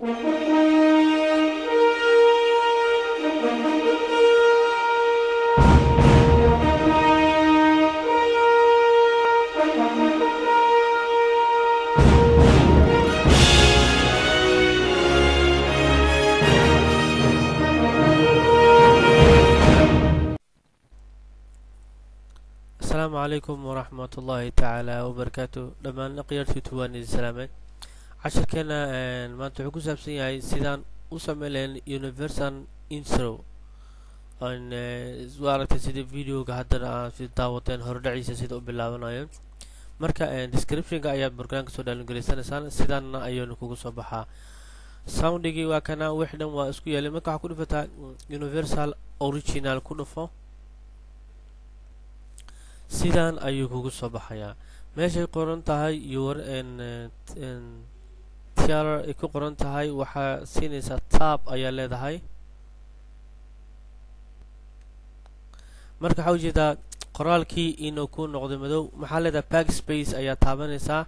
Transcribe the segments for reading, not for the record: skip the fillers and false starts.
السلام عليكم ورحمة الله تعالى وبركاته. لما نقير تواني السلامة عشر كنا ما تحكوا سبسين هاي سيدان وسملين universal intro ان زوارة سيد فيديو قهدنا في داوتين هردعي سيد بالله marka description ga ayaa barnaamijka soo dhalingelisanaysaan sidaan ayuu kugu soo baxaa soundigi waa kana wixdan waa isku yeelay marka waxa ku dhifataa universal original ku dhufo sidaan ayuu kugu soo baxayaa meeshay qoran tahay your tier ay ku qoran tahay waxa siinaysa tab ayaa leedahay marka waxa ujeedaa qoraalkii inuu ku noqdo madow maxaa leedahay backspace ayaa taabanaysaa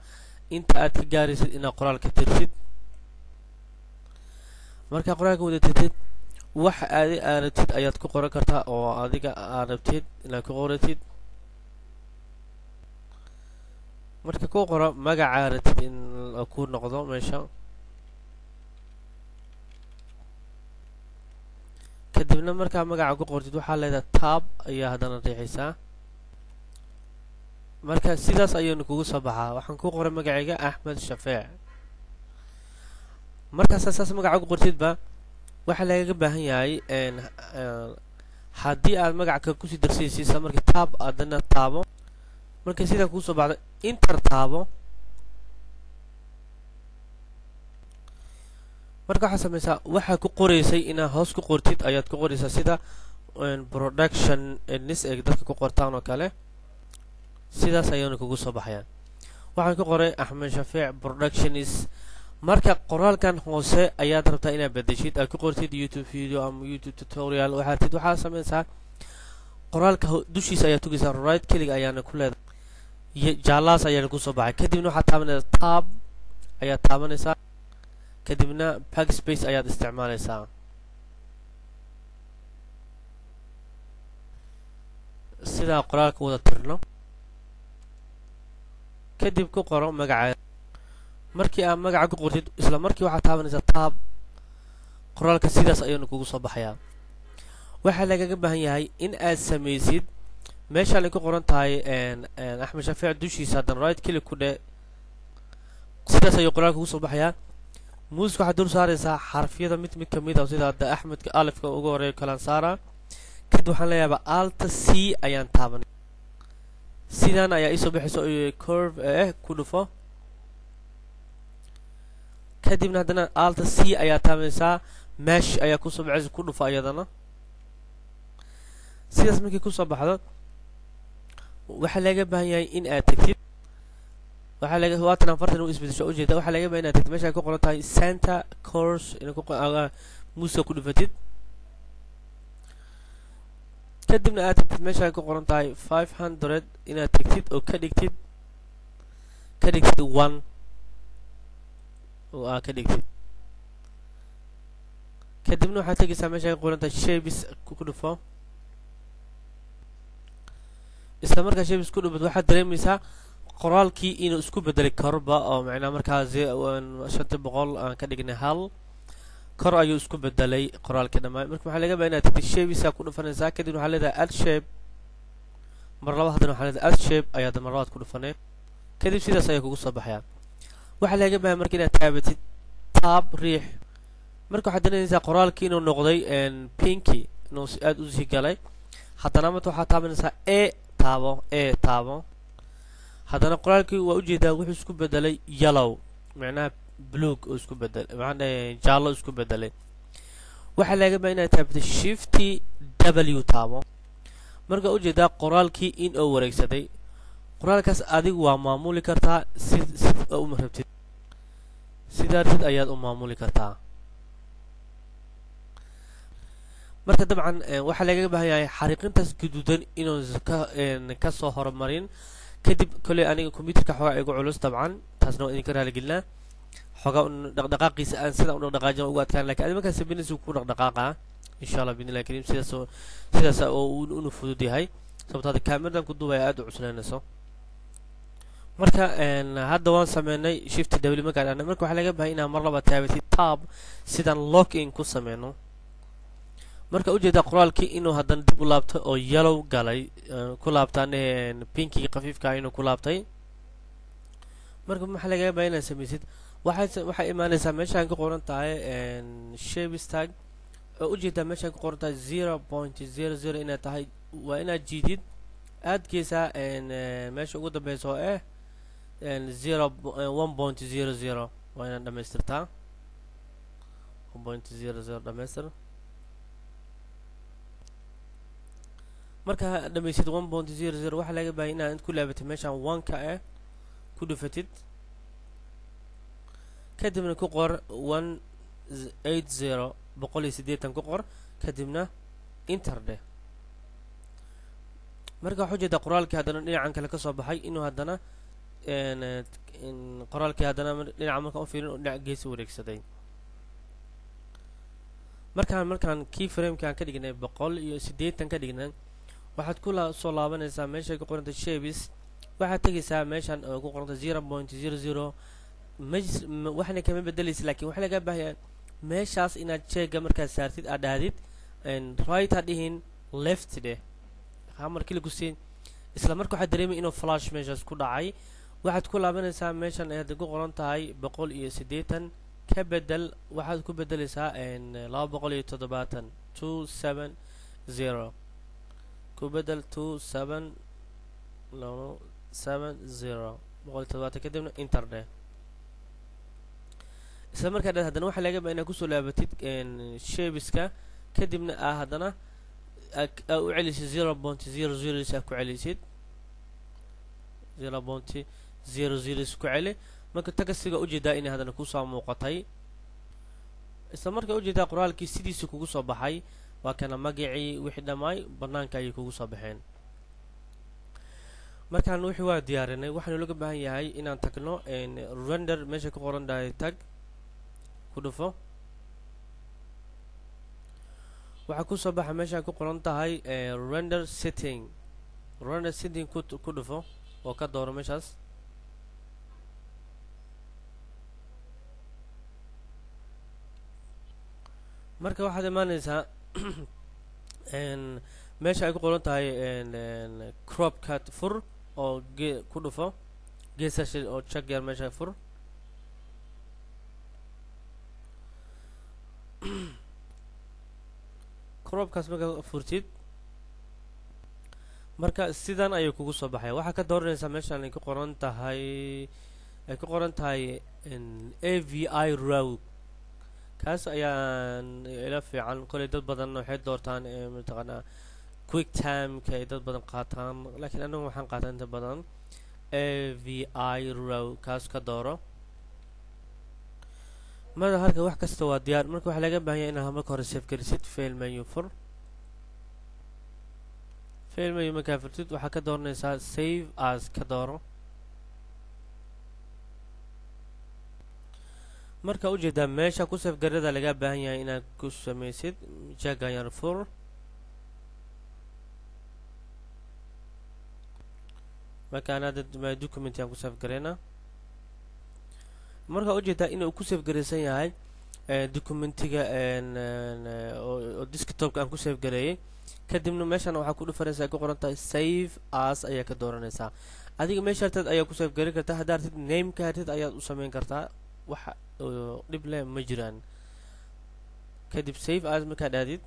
inta aad ka gaaraysid inaad qoraalka tirtid marka qoraalka wada tirtid wax aad aragtid ayaad ku qoran kartaa oo adiga aragtid inaad ku qoratid marka ku qoro magaca aragtid in ku noqdo meesha kadibna marka magaca ku qortid waxaa leedahay tab ayaa hadana riixaysaa marka sidaas ayuu kugu soo baxaa waxaan ku qoray magacayga Axmed Shafeec marka saas magaca ku qortid ba waxa laga baahan yahay haddii aad magaca ku sii darsiisid marka tab adana taabo marka sida ku soo baxdo enter taabo marka waxa sameeysaa waxa ku qoraysay inaad hoos ku qortid ayaad ku qoraysaa sida production nis ee dadka ku qortaan oo kale sidaas ayuu kugu soo baxayaan waxaan ku qoray Axmed Shafeec productionis marka qoraalkan hoose ayaad rabtaa inaad bedeshid aad ku qortid YouTube video ama YouTube tutorial waxa sameeysaa qoraalka dushiisa ayaa tugaysaa right click ayaana ku leedahay jaalaas ayaa ku soo baxay kadibna waxa taabanaysaa tab ayaa taabanaysaa kadibna backspace ayaad isticmaalaysaa sida qoraalka wada tirno kadib ku qoro magaca markii aad magaca ku qortid isla markii waxa taabanaysaa tab qoraalka sidaas ayuu kugu soo baxayaa waxa laga baahan yahay in aad sameeysid meesha ay ku qoran tahay Axmed Shafeec dushiisa hadan right click ku dhe sidaas ayuu qoraalka kugu soo baxayaa muuska waxa dul saaraysaa xarfiyada mid kamid ah sida Axmedka alifka ugu horeeyo kalan saara kadib waxaan leeyahay alt c ayaan taaban sidaan ayaa isoo bixiso curve ku dhufo kadibna hadana alt c ayaa taabanaysaa mesh ayaa ku soo bixisa ku dhufo ayadana sidaas markii ku soo baxdo waxa laga baahan yahay in aad tagtid waxa laga waatan fartan u isbedesho ujeeda waxa laga baahan inaad tagtid meesha ku qoran tahay center course in ku muuska ku dhufatid kadibna aad tagtid meesha ku qoran tahay 500 inaad tagtid oo ka dhigtid 1 oo ka dhigtid kadibna waxa tagaysaa meesha ku qoran tahay shapes ku dhufo isla markaa shapes ku dhufad waxa dareemaysaa qoraalkii inuu isku bedelay korba oo macna markaas 500 aan ka dhignay hal kor ayuu isku bedelay qoraalkii dhamaan marka waxa laga baahan inaad tagtid shapes ku dhufanaysaa kadib waxa leedahay add shape mar labaad hadana waxa leedahay add shape ayaa mar labaad ku dhufanay kadib sidaas ayaa kugu soo baxaya waxa laga baahan markii inaad taabatid tab riix marka waxa dareemaysaa qoraalkii inuu noqday pinky inuu aad u sii galay hadana ma waxa taabanaysaa taabo hadana qoraalkii waa u jeedaa wuxuu isku bedelay yellow macnaha blue oo isku bedelay macnaha jaallo isku bedelay waxa laga baahan inaad taabato shift w taabo marka u jeedaa qoraalkii in uu wareegsaday qoraalkaas adigu waa maamuli kartaa sida u marabtid sidaartid ayaad u maamuli kartaa marka dabcan waxa laga baahan yahay xariiqintaas guduudan inuu ka soo hormarin kadib kale aniga computerka xogaa igu culus dabcan taasna idinka raali gelinaa xogaa dhaqdhaqaaqiisa aan sida u dhaqdhaqaajin ugu adkaan laakiin adiga markaa sameynaysa ku dhaqdhaqaaqa insha Allah biidhnillah kariim sidaas oo uu fudud yahay sababtoo ah kaamiradan ku duubaya aad u cuslaynayso marka hadda waan sameynay shift w marka aan marka waxa laga baahay inaan mar laba taabatid tab sidaan lock in ku sameyno marka u jeeda qoraalkii inuu hadan dib u laabto oo yellow galay ku laabtaan pinki qafiifka inuu ku laabtay marka waxa laga baahay inaan sameysid waxa imaanaysa meesha aan ku qoran tahay shape tag oo u jeeda meesha ku qoran tahay 0.00 inay tahay waa inaad jiidid aad geesa meesha ugu dambayso oo 1.00 waa inaan dhamaystirtaa 1.00 dhamaystir marka dhamaysid 1.00 waxa laga baahay inaad ku laabatid meeshan 1 ka ku dhufatid kadibna ku qor 180 180 ku qor kadibna enter de marka waxa jeeda qoraalkii hadana dhinacan kale ka soo baxay inuu hadana qoraalkii hadana dhinaca marka u fiirin oo dhinac gees wareegsaday markaan keyframe-ka ka dhignay 180 ka dhignay waxaad ku soo laabanaysaa meesha ku qoranta shapes waxaad tagaysaa meeshan oo ku qoranta 0.00 waxna kama bedelaysa laakiin waxa laga baahay meeshaas inaad cheega markaa saartid aad dhahdid right hadhihin left de markii lagu siin isla markaa waxa dareemay inuu flash meeshaas ku dhacay waxaad ku laabanaysaa meeshan ay ku qoran tahay 180 ka bedel waxaad ku bedelaysaa 270 270 ku bedel 270 kadibna enter de isla markaa hadana waxa laga baahay inaad ku soo laabatid shapeska kadibna hadana u celisid 0.00 ku celisid 0.00 ku celi marka tagasiga u jeedaa in hadana ku soo muuqatay isla markaa u jeedaa qoraalkii sidiisa kugu soo baxay waa kana magacii wixii dhamay banaanka ay kugu soo baxeen markaan wixii waa diyaarinay waxaanu laga baahan yahay inaan tagno render meesha ku qoran tahay tag ku dhufo waxa ku soo baxa meesha ku qoran tahay render setting ku dhufo oo ka dooro meeshaas marka waxaad imaanaysaa meesha ay ku qoran tahay crop cut fur oo ku dhufo geesashi oo check yar meesha fur cropkaas marka furtid marka sidan ayuu kugu soo baxay waxa ka dooranaysaa meeshan ay ku qoran tahay AVI row kaas ayaan ila fiican kulay dad badan waxay doortaan mataqaana quick time ka dad badan qaataan laakiin anagu waxaan qaataa inta badan AVI row kaas ka dooro marka halka wax kasta waa diyaar marka waxa laga baahan yahay inaad marka hore save garisid file menu fur file menu marka furtid waxa ka dooranaysaa save as ka dooro marka u jeedaa meesha ku save garada laga baahan yahay inaad ku sameysid jaga yar fur marka ana my document aan ku save gareyna marka u jeedaa inuu ku save gareysan yahay documentiga oo desktop aan ku save gareeyay kadibna meeshan waxa ku dhufanaysaa ku qoran tahay save as ayaa ka dooranaysaa adiga meesha tad ayaa ku save gareyn kartaa hadaa rabtid name ka rabtid ayaad u sameyn kartaa waxa dhib leh ma jiraan kadib save as marka dhaadid